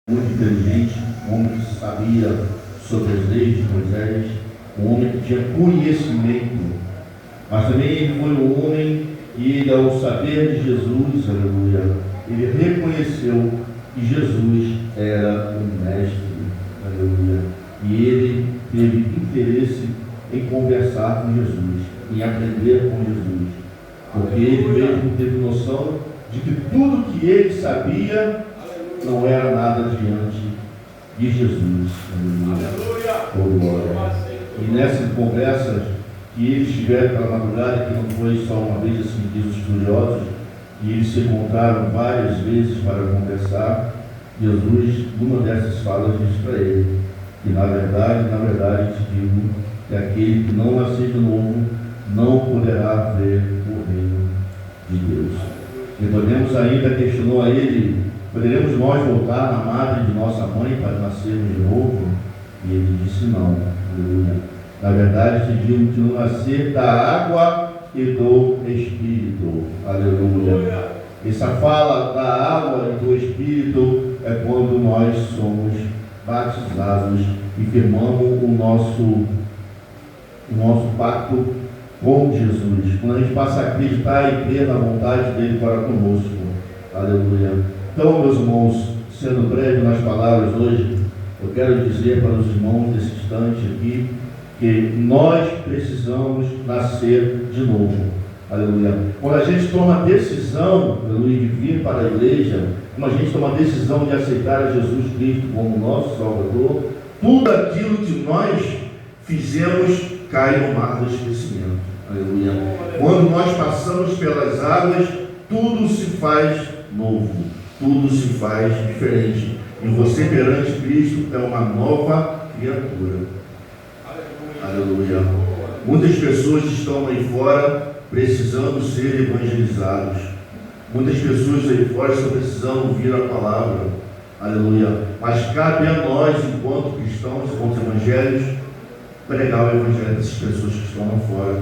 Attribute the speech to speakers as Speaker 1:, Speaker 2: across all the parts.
Speaker 1: muito inteligente, um homem que sabia sobre as leis de Moisés, um homem que tinha conhecimento, mas também ele foi um homem e, ao saber de Jesus, aleluia, ele reconheceu que Jesus era um mestre, aleluia, e ele teve interesse em conversar com Jesus, em aprender com Jesus, porque ele mesmo teve noção de que tudo que ele sabia não era nada diante de Jesus. Aleluia. Oh, glória. E nessas conversas que eles tiveram pela madrugada, que não foi só uma vez, assim diz os estudiosos, e eles se encontraram várias vezes para conversar, Jesus, numa dessas falas, disse para ele que na verdade, te digo que aquele que não nascer de novo não poderá ver o reino de Deus. Nicodemos ainda questionou a ele: poderemos nós voltar na madre de nossa mãe para nascermos de novo? E ele disse: não. Aleluia. Na verdade, te digo que não nascer da água e do Espírito. Aleluia. Essa fala da água e do Espírito é quando nós somos batizados e firmamos o nosso pacto com Jesus. Quando a gente passa a acreditar e crer na vontade dele para conosco. Aleluia. Então, meus irmãos, sendo breve nas palavras hoje, eu quero dizer para os irmãos nesse instante aqui que nós precisamos nascer de novo. Aleluia. Quando a gente toma a decisão, aleluia, de vir para a igreja, quando a gente toma a decisão de aceitar a Jesus Cristo como nosso Salvador, tudo aquilo que nós fizemos cai no mar do esquecimento. Aleluia. Quando nós passamos pelas águas, tudo se faz novo, tudo se faz diferente. E você perante Cristo é uma nova criatura. Aleluia. Muitas pessoas estão aí fora precisando ser evangelizados. Muitas pessoas aí fora estão precisando ouvir a palavra. Aleluia. Mas cabe a nós, enquanto cristãos, enquanto evangélicos, pregar o evangelho dessas pessoas que estão lá fora.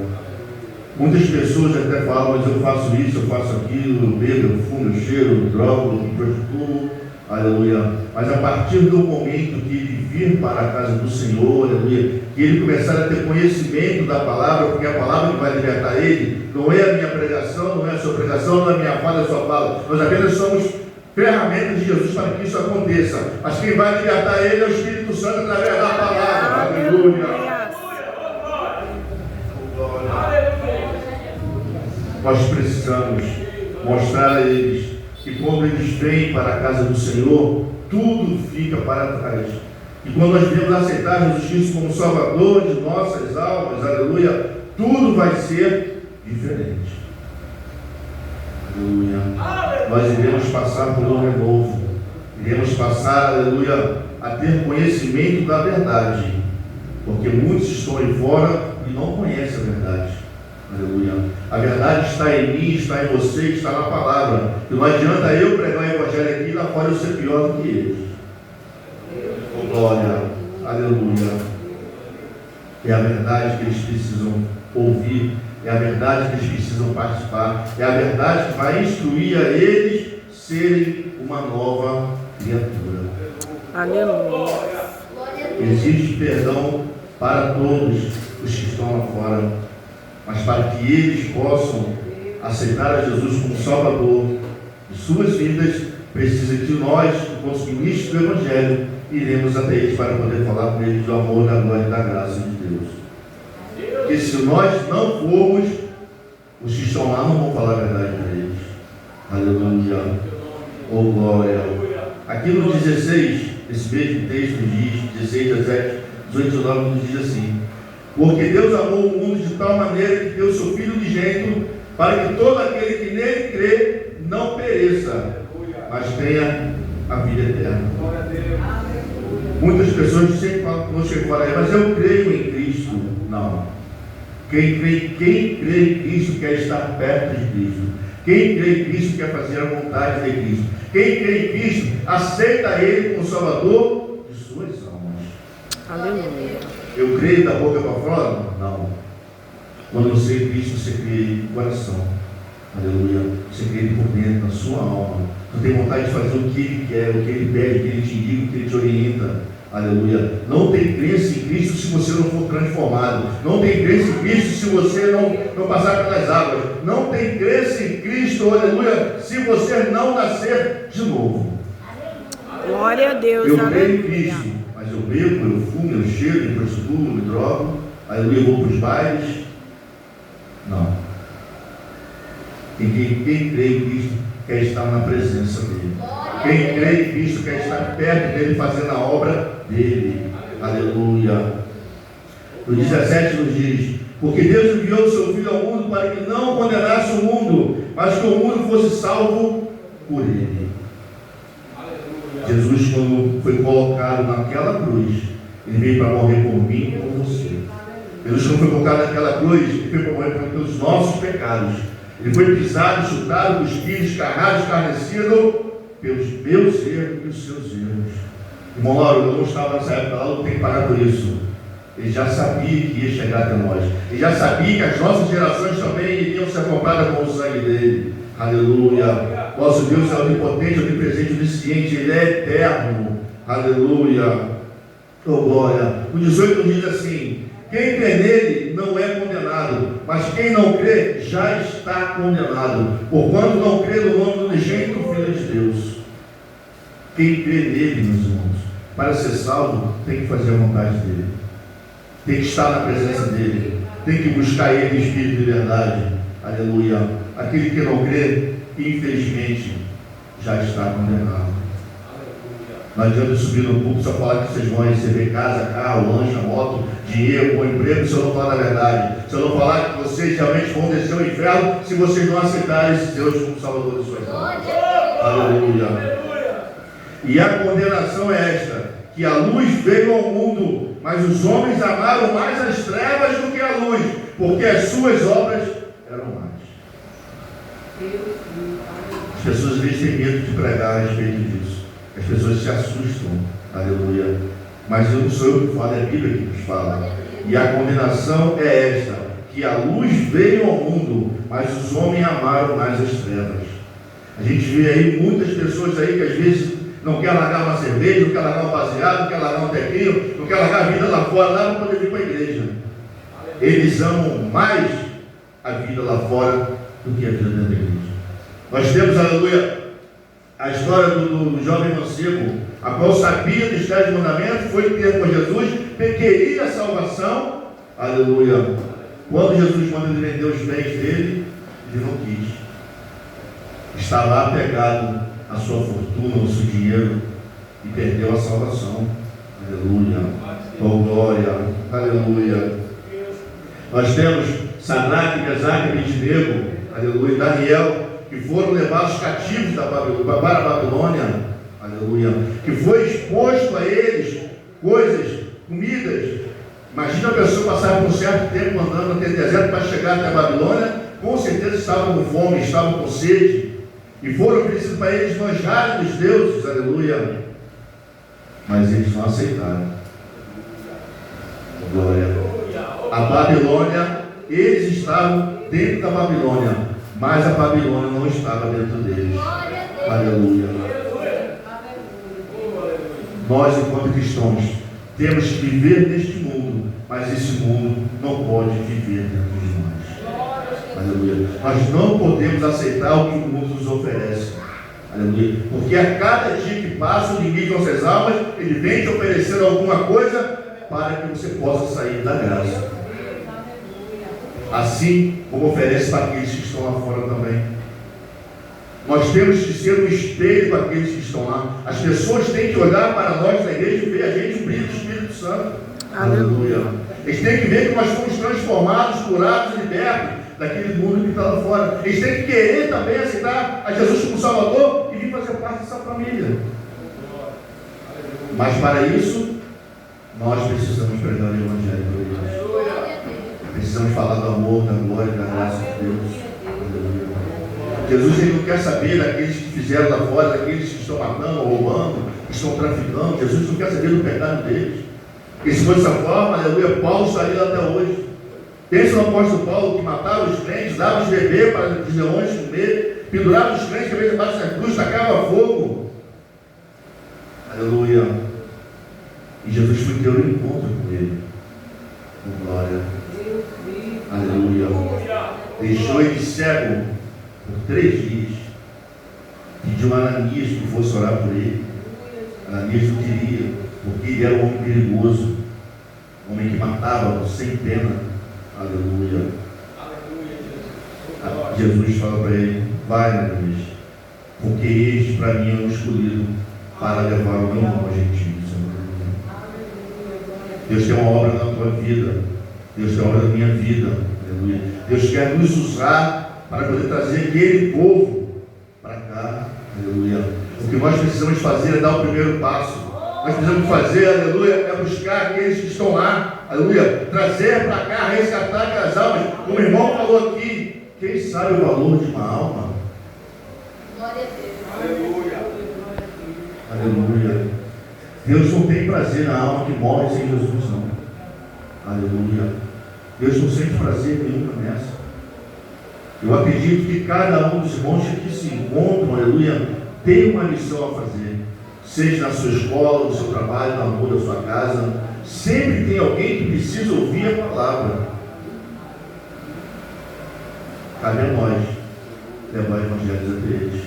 Speaker 1: Muitas pessoas até falam: mas eu faço isso, eu faço aquilo, eu bebo, eu fumo, eu cheiro, eu drogo, eu me prostituo. Aleluia. Mas a partir do momento que ele vir para a casa do Senhor, aleluia, que ele começar a ter conhecimento da palavra, porque a palavra que vai libertar ele não é a minha pregação, não é a sua pregação, não é a minha fala, é a sua fala. Nós apenas somos ferramentas de Jesus para que isso aconteça. Mas quem vai libertar ele é o Espírito Santo através da palavra. Aleluia. Nós precisamos mostrar a eles que quando eles vêm para a casa do Senhor, tudo fica para trás. E quando nós viemos aceitar Jesus Cristo como Salvador de nossas almas, aleluia, tudo vai ser diferente. Aleluia. Nós iremos passar por um renovo. Iremos passar, aleluia, a ter conhecimento da verdade. Porque muitos estão aí fora e não conhecem a verdade. Aleluia. A verdade está em mim, está em você, está na palavra. E não adianta eu pregar o evangelho aqui e lá fora eu ser pior do que eles. Glória. Aleluia. É a verdade que eles precisam ouvir. É a verdade que eles precisam participar. É a verdade que vai instruir a eles serem uma nova criatura.
Speaker 2: Aleluia.
Speaker 1: Existe perdão para todos os que estão lá fora. Mas para que eles possam aceitar a Jesus como Salvador de suas vidas, precisa que nós, enquanto ministros do Evangelho, iremos até eles para poder falar com eles do amor, da glória e da graça de Deus. Porque se nós não formos, os que estão lá não vão falar a verdade para eles. Aleluia. Oh, glória. Aqui no 16, esse mesmo texto diz, 16, 17, 18, 19, nos diz assim: porque Deus amou o mundo de tal maneira que deu seu Filho unigênito, para que todo aquele que nele crê não pereça, mas tenha a vida eterna. Muitas pessoas sempre falam conosco fora, mas eu creio em Cristo. Não. Quem crê em Cristo quer estar perto de Cristo. Quem crê em Cristo quer fazer a vontade de Cristo. Quem crê em Cristo aceita Ele como Salvador de suas almas.
Speaker 2: Aleluia.
Speaker 1: Eu creio da boca para fora? Não. Quando você crê em Cristo, você crê em coração. Aleluia. Você crê Ele por dentro, na sua alma. Tu tem vontade de fazer o que Ele quer, o que Ele pede, o que Ele te indica, o que Ele te orienta. Aleluia. Não tem crença em Cristo se você não for transformado. Não tem crença em Cristo se você não passar pelas águas. Não tem crença em Cristo, aleluia, se você não nascer de novo.
Speaker 2: Glória a Deus.
Speaker 1: Eu creio em Cristo, mas eu bebo, eu fumo, eu cheiro, eu prostituo, eu me drogo. Aleluia, eu vou para os bailes. Não. Quem crê em Cristo quer estar na presença dele. Quem crê em Cristo quer estar perto dele, fazendo a obra dele. Aleluia. No 17 nos diz: porque Deus enviou o seu Filho ao mundo para que não condenasse o mundo, mas que o mundo fosse salvo por ele. Jesus, quando foi colocado naquela cruz, ele veio para morrer por mim e por você. Jesus, quando foi colocado naquela cruz, ele veio para morrer pelos nossos pecados. Ele foi pisado, chutado, cuspido, escarrado, escarnecido pelos meus erros e os seus erros. Irmão Lauro, eu não estava nessa época lá, eu tenho que parar por isso. Ele já sabia que ia chegar até nós. Ele já sabia que as nossas gerações também iriam ser compradas com o sangue dele. Aleluia. Nosso Deus é onipotente, onipresente, onisciente. Ele é eterno. Aleluia. Oh, glória. O 18 diz assim: quem crê nele não é condenado, mas quem não crê já está condenado, porquanto não crê no nome do unigênito Filho de Deus. Quem crê nele, meus irmãos, para ser salvo, tem que fazer a vontade dele, tem que estar na presença dele, tem que buscar ele em espírito de verdade. Aleluia. Aquele que não crê, infelizmente, já está condenado. Não adianta subir no púlpito só falar que vocês vão receber casa, carro, lancha, moto, dinheiro, bom emprego, se eu não falar a verdade. Se eu não falar que vocês realmente vão descer ao inferno, se vocês não aceitarem esse Deus como Salvador de suas almas. Aleluia. E a condenação é esta: que a luz veio ao mundo, mas os homens amaram mais as trevas do que a luz, porque as suas obras eram más. As pessoas às vezes têm medo de pregar a respeito disso. As pessoas se assustam, aleluia. Mas não sou eu que falo, é a Bíblia que nos fala. E a condenação é esta: que a luz veio ao mundo, mas os homens amaram mais as trevas. A gente vê aí muitas pessoas aí que às vezes não quer largar uma cerveja, não quer largar um baseado, não quer largar um tequinho, não quer largar a vida lá fora, lá para poder vir para a igreja. Eles amam mais a vida lá fora do que a vida dentro da igreja. Nós temos, aleluia, a história do jovem mancebo, a qual sabia dos 10 mandamentos, foi ter com Jesus, queria a salvação, aleluia. Quando Jesus manda ele vender os bens dele, ele não quis. Está lá pegado a sua fortuna, o seu dinheiro, e perdeu a salvação. Aleluia. Oh, glória. Aleluia. Nós temos Sadraque, Mesaque e Abednego, aleluia, Daniel, que foram levados cativos para a Babilônia, aleluia, que foi exposto a eles coisas, comidas. Imagina a pessoa passar por um certo tempo andando naquele deserto para chegar até a Babilônia, com certeza estavam com fome, estavam com sede, e foram oferecidos para eles manjares dos deuses, aleluia, mas eles não aceitaram. Glória. A Babilônia, eles estavam dentro da Babilônia, mas a Babilônia não estava dentro deles. Aleluia. Nós, enquanto cristãos, temos que viver neste mundo, mas esse mundo não pode viver dentro de nós. Aleluia. Nós não podemos aceitar o que o mundo nos oferece. Aleluia. Porque a cada dia que passa, o limite de nossas almas, ele vem te oferecer alguma coisa para que você possa sair da graça. Assim como oferece para aqueles que estão lá fora também. Nós temos que ser um espelho para aqueles que estão lá. As pessoas têm que olhar para nós na igreja e ver a gente o brilho do Espírito Santo. Aleluia. Eles têm que ver que nós fomos transformados, curados e libertos daquele mundo que está lá fora. Eles têm que querer também aceitar a Jesus como Salvador e vir fazer parte dessa família. Mas para isso, nós precisamos pregar o Evangelho. Precisamos falar do amor, da glória, da graça de Deus. Jesus, ele não quer saber daqueles que fizeram lá fora, daqueles que estão matando, roubando, que estão traficando. Jesus não quer saber do pecado deles. Porque se fosse dessa forma, aleluia, Paulo estaria lá até hoje. Pensa no apóstolo Paulo, que matava os crentes, dava os bebês para os leões comer, pendurava os crentes, cabeça embaixo da cruz, tacava fogo. Aleluia. E Jesus foi ter um encontro com ele. Com glória. Aleluia. Deixou ele cego por 3 dias. Pediu a Ananias que fosse orar por ele. Ananias não queria, porque ele era um homem perigoso, um homem que matava sem pena. Aleluia. Jesus fala para ele: vai, Ananias, porque este para mim é um escolhido para levar o meu nome a gentios. Deus tem uma obra na tua vida. Deus tem uma obra na minha vida. Aleluia. Deus quer nos usar para poder trazer aquele povo para cá. Aleluia. O que nós precisamos fazer é dar o primeiro passo. Nós precisamos fazer, aleluia, é buscar aqueles que estão lá. Aleluia. Trazer para cá, resgatar aquelas almas. Como o irmão falou aqui, quem sabe o valor de uma alma?
Speaker 3: Glória a Deus. Aleluia.
Speaker 1: Aleluia. Deus não tem prazer na alma que morre sem Jesus, não. Aleluia. Deus não sente prazer nenhum nessa. Eu acredito que cada um dos irmãos que se encontram, aleluia, tem uma lição a fazer. Seja na sua escola, no seu trabalho, na rua da sua casa. Sempre tem alguém que precisa ouvir a palavra. Cabe a nós levar o evangelho até eles.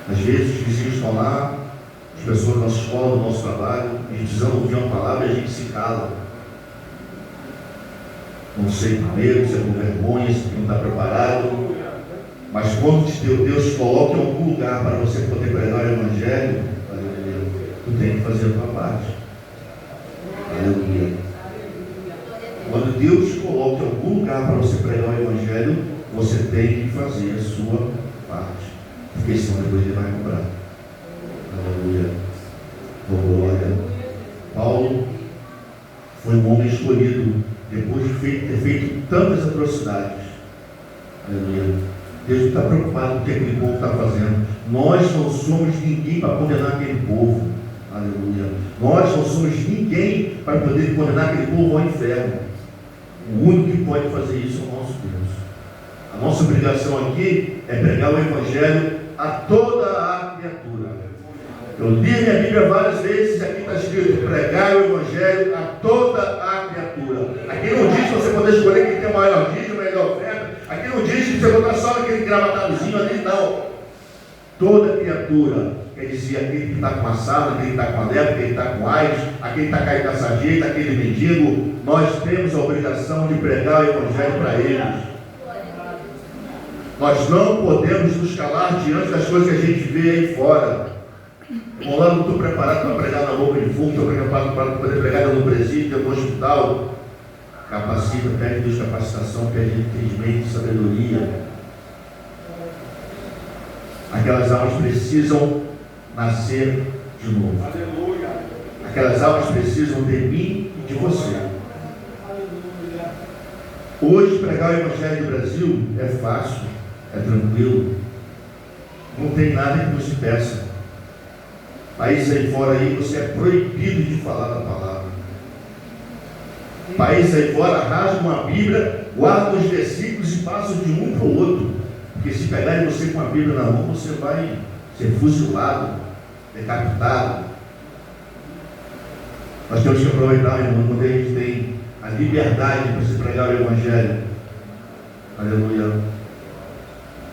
Speaker 1: Às vezes os vizinhos estão lá, as pessoas da nossa escola, do nosso trabalho, a gente precisa ouvir uma palavra e a gente se cala. Não sei com medo, se é com vergonha, se não está preparado. Mas quando Deus te coloca em algum lugar para você poder pregar o Evangelho, aleluia, tu tem que fazer a tua parte. Aleluia. Quando Deus te coloca em algum lugar para você pregar o Evangelho, você tem que fazer a sua parte. Porque senão depois ele vai cobrar. Aleluia. Glória. Paulo foi um homem escolhido depois de ter feito tantas atrocidades. Aleluia. Deus não está preocupado com o que aquele povo está fazendo. Nós não somos ninguém para condenar aquele povo. Aleluia. Nós não somos ninguém para poder condenar aquele povo ao inferno. O único que pode fazer isso é o nosso Deus. A nossa obrigação aqui é pregar o Evangelho a toda a criatura. Eu li a minha Bíblia várias vezes e aqui está escrito: pregar o Evangelho a toda a criatura. Aqui não diz que você pode escolher quem tem o maior dízimo, a melhor oferta. Aqui não diz que você botar só naquele gravatadozinho ali, não. Toda criatura, quer dizer, aquele que está com a sarna, aquele que está com a lepra, aquele que está com AIDS, aquele que está caído na sarjeta, aquele mendigo, nós temos a obrigação de pregar o Evangelho para eles. Nós não podemos nos calar diante das coisas que a gente vê aí fora. Irmão, lá não estou preparado para pregar na boca de fumo, estou preparado para poder pregar no presídio, no hospital. Capacita, pede Deus capacitação, pede entendimento, sabedoria. Aquelas almas precisam nascer de novo. Aleluia. Aquelas almas precisam de mim e de você. Aleluia. Hoje pregar o Evangelho no Brasil é fácil, é tranquilo. Não tem nada que nos impeça. Países aí fora aí você é proibido de falar da palavra. Países aí fora rasgam uma Bíblia, guardam os versículos e passam de um para o outro. Porque se pegarem você com a Bíblia na mão, você vai ser fuzilado, decapitado. Nós temos que aproveitar, irmão, quando a gente tem a liberdade para se pregar o Evangelho. Aleluia.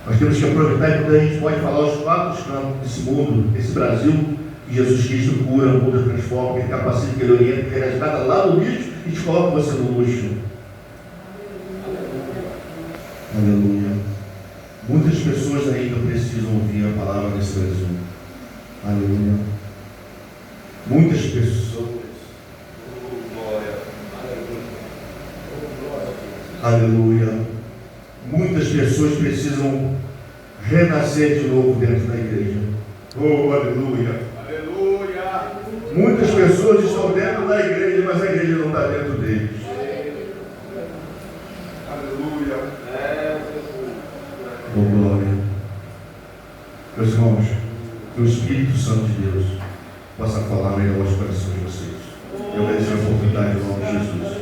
Speaker 1: Nós temos que aproveitar quando a gente pode falar aos 4 cantos desse mundo, desse Brasil, que Jesus Cristo cura, muda, transforma, que ele capacita, que ele orienta, que ele resgata lá no lixo e te coloca você no luxo. Aleluia. Muitas pessoas ainda precisam ouvir a palavra desse Brasil. Aleluia. Muitas pessoas. Aleluia. Muitas pessoas precisam renascer de novo dentro da igreja. Oh, aleluia. Aleluia. Muitas pessoas estão dentro da igreja, mas a igreja não está dentro deles. Aleluia. Oh, glória. Meus irmãos, que o Espírito Santo de Deus possa falar melhor aos corações de vocês. Eu agradeço a oportunidade em nome de Jesus.